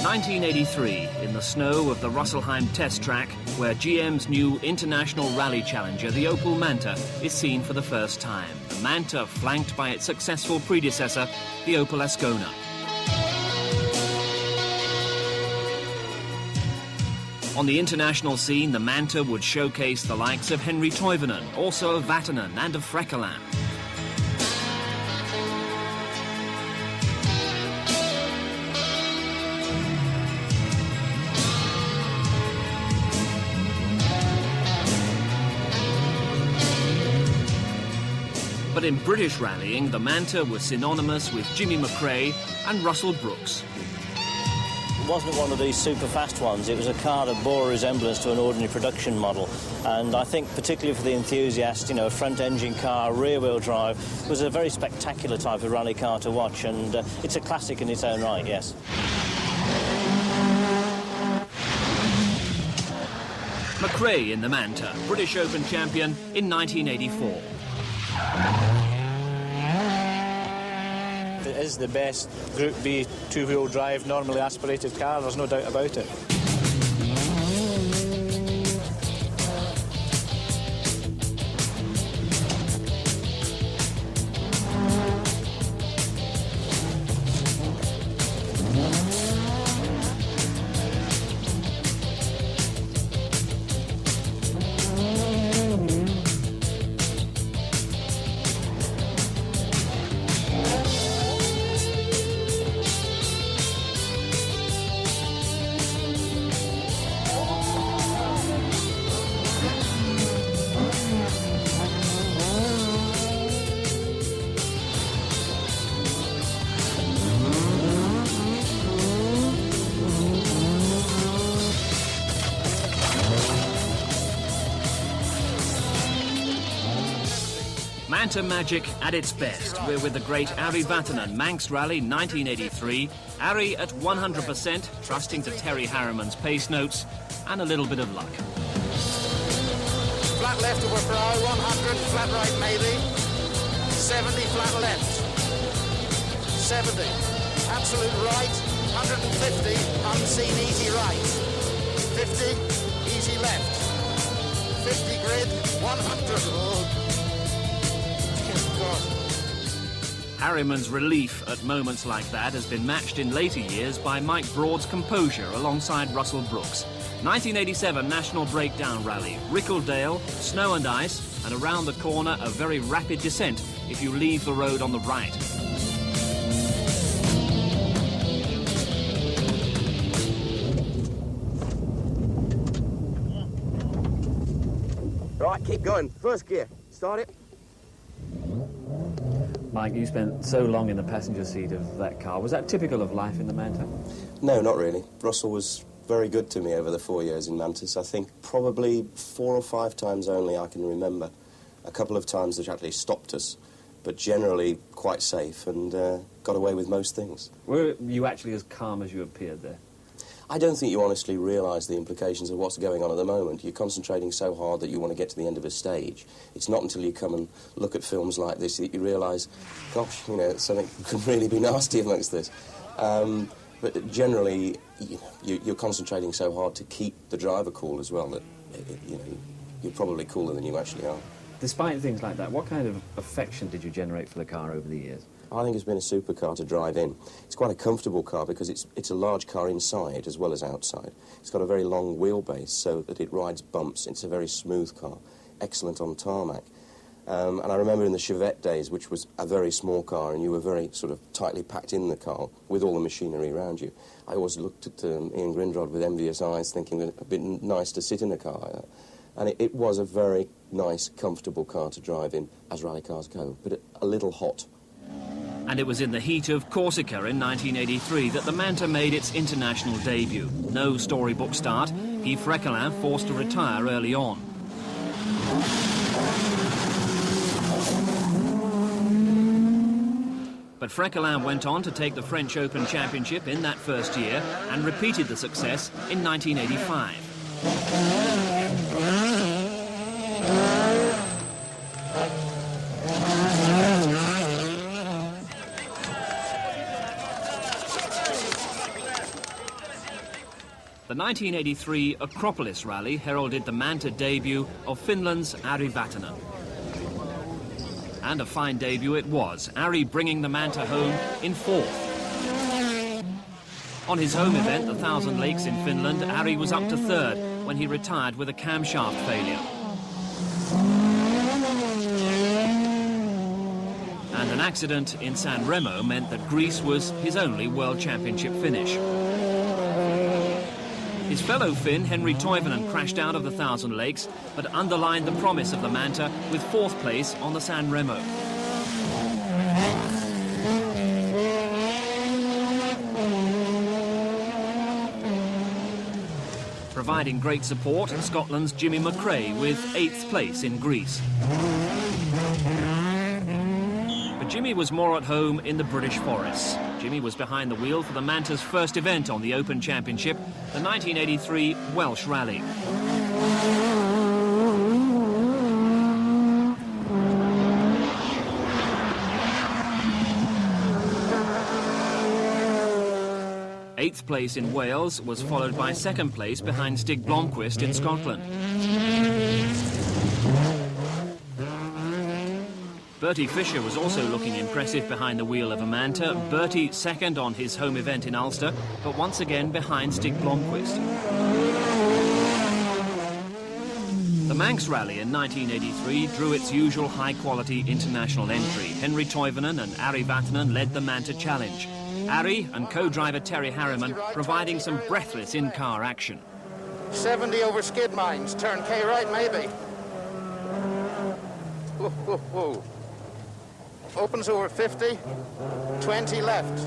1983, in the snow of the Russelsheim test track, where GM's new international rally challenger, the Opel-Manta, is seen for the first time. The Manta flanked by its successful predecessor, the Opel-Ascona. On the international scene, the Manta would showcase the likes of Henry Toivonen, also of Vatanen and of Frekkeland. But in British rallying, the Manta was synonymous with Jimmy McRae and Russell Brooks. It wasn't one of these super fast ones. It was a car that bore a resemblance to an ordinary production model. And I think particularly for the enthusiast, you know, a front engine car, rear wheel drive, was a very spectacular type of rally car to watch, and it's a classic in its own right, yes. McRae in the Manta, British Open champion in 1984. It is the best Group B two-wheel drive, normally aspirated car, there's no doubt about it. Manta Magic at its best. We're with the great Ari Vatanen, Manx Rally 1983. Ari at 100%, trusting to Terry Harriman's pace notes and a little bit of luck. Flat left over brow, 100, flat right maybe. 70, flat left. 70, absolute right. 150, unseen easy right. 50, easy left. 50 grid, 100. Oh. Harriman's relief at moments like that has been matched in later years by Mike Broad's composure alongside Russell Brooks. 1987 National Breakdown Rally, Rickledale, snow and ice, and around the corner a very rapid descent if you leave the road on the right. Right, keep going. First gear. Start it. Mike, you spent so long in the passenger seat of that car. Was that typical of life in the Manta? No, not really. Russell was very good to me over the 4 years in Mantas. I think probably 4 or 5 times only I can remember. A couple of times that actually stopped us, but generally quite safe and got away with most things. Were you actually as calm as you appeared there? I don't think you honestly realise the implications of what's going on at the moment. You're concentrating so hard that you want to get to the end of a stage. It's not until you come and look at films like this that you realise, gosh, you know, something could really be nasty amongst this. But generally, you're concentrating so hard to keep the driver cool as well that, you know, you're probably cooler than you actually are. Despite things like that, what kind of affection did you generate for the car over the years? I think it's been a supercar to drive in. It's quite a comfortable car because it's a large car inside as well as outside. It's got a very long wheelbase so that it rides bumps. It's a very smooth car, excellent on tarmac. And I remember in the Chevette days, which was a very small car, and you were very sort of tightly packed in the car with all the machinery around you. I always looked at Ian Grindrod with envious eyes, thinking that it would be nice to sit in a car like that. And it was a very nice, comfortable car to drive in, as rally cars go, but a little hot. And it was in the heat of Corsica in 1983 that the Manta made its international debut. No storybook start, Guy Frekkeland forced to retire early on. But Frekkeland went on to take the French Open Championship in that first year and repeated the success in 1985. The 1983 Acropolis Rally heralded the Manta debut of Finland's Ari Vatanen. And a fine debut it was, Ari bringing the Manta home in fourth. On his home event, the 1,000 Lakes in Finland, Ari was up to third when he retired with a camshaft failure. And an accident in San Remo meant that Greece was his only World Championship finish. His fellow Finn, Henri Toivonen, crashed out of the 1,000 Lakes, but underlined the promise of the Manta with fourth place on the San Remo. Providing great support, Scotland's Jimmy McRae with 8th place in Greece. But Jimmy was more at home in the British forests. Jimmy was behind the wheel for the Manta's first event on the Open Championship, the 1983 Welsh Rally. Eighth place in Wales was followed by second place behind Stig Blomqvist in Scotland. Bertie Fisher was also looking impressive behind the wheel of a Manta. Bertie second on his home event in Ulster, but once again behind Stig Blomqvist. The Manx Rally in 1983 drew its usual high-quality international entry. Henri Toivonen and Ari Vatanen led the Manta Challenge. Ari and co-driver Terry Harriman providing some breathless in-car action. 70 over skid mines, turn K right maybe. Whoa, whoa, whoa. Opens over 50, 20 left.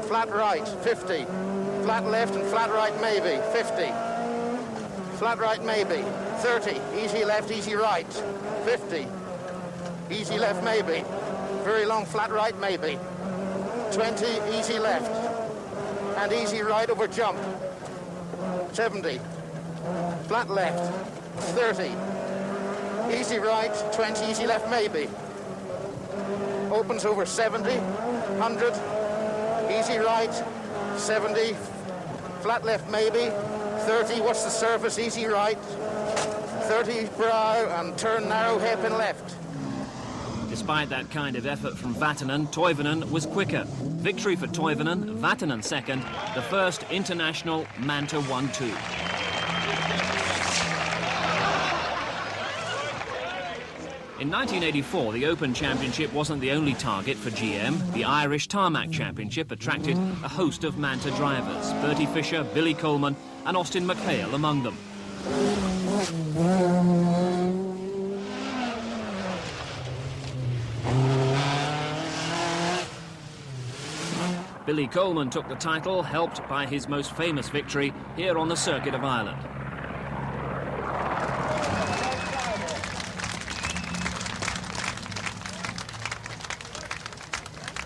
Flat right, 50. Flat left and flat right maybe, 50. Flat right maybe, 30. Easy left, easy right, 50. Easy left maybe. Very long flat right maybe. 20, easy left. And easy right over jump. 70. Flat left. 30. Easy right, 20, easy left maybe. Opens over 70. 100. Easy right. 70. Flat left maybe. 30, what's the surface? Easy right. 30 brow and turn narrow hairpin left. Despite that kind of effort from Vatanen, Toivonen was quicker. Victory for Toivonen, Vatanen second, the first international Manta 1-2. In 1984, the Open Championship wasn't the only target for GM. The Irish Tarmac Championship attracted a host of Manta drivers, Bertie Fisher, Billy Coleman and Austin McHale among them. Billy Coleman took the title, helped by his most famous victory here on the Circuit of Ireland.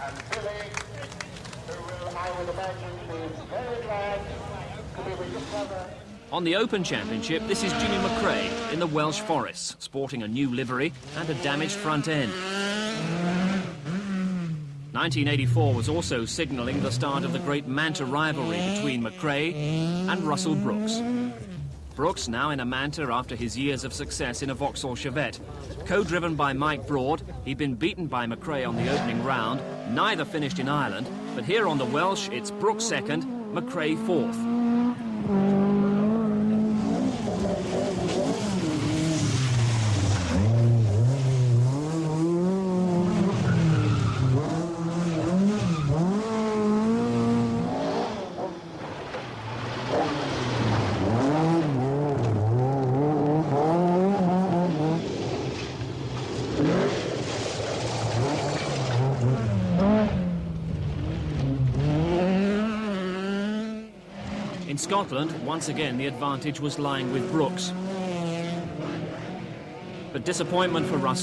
And Billy, who I would imagine is very glad to be with his brother. On the Open Championship, this is Jimmy McRae in the Welsh forests, sporting a new livery and a damaged front end. 1984 was also signalling the start of the great Manta rivalry between McRae and Russell Brooks. Brooks now in a Manta after his years of success in a Vauxhall Chevette. Co-driven by Mike Broad, he'd been beaten by McRae on the opening round. Neither finished in Ireland, but here on the Welsh, it's Brooks second, McRae fourth. In Scotland, once again, the advantage was lying with Brooks. But disappointment for Russell.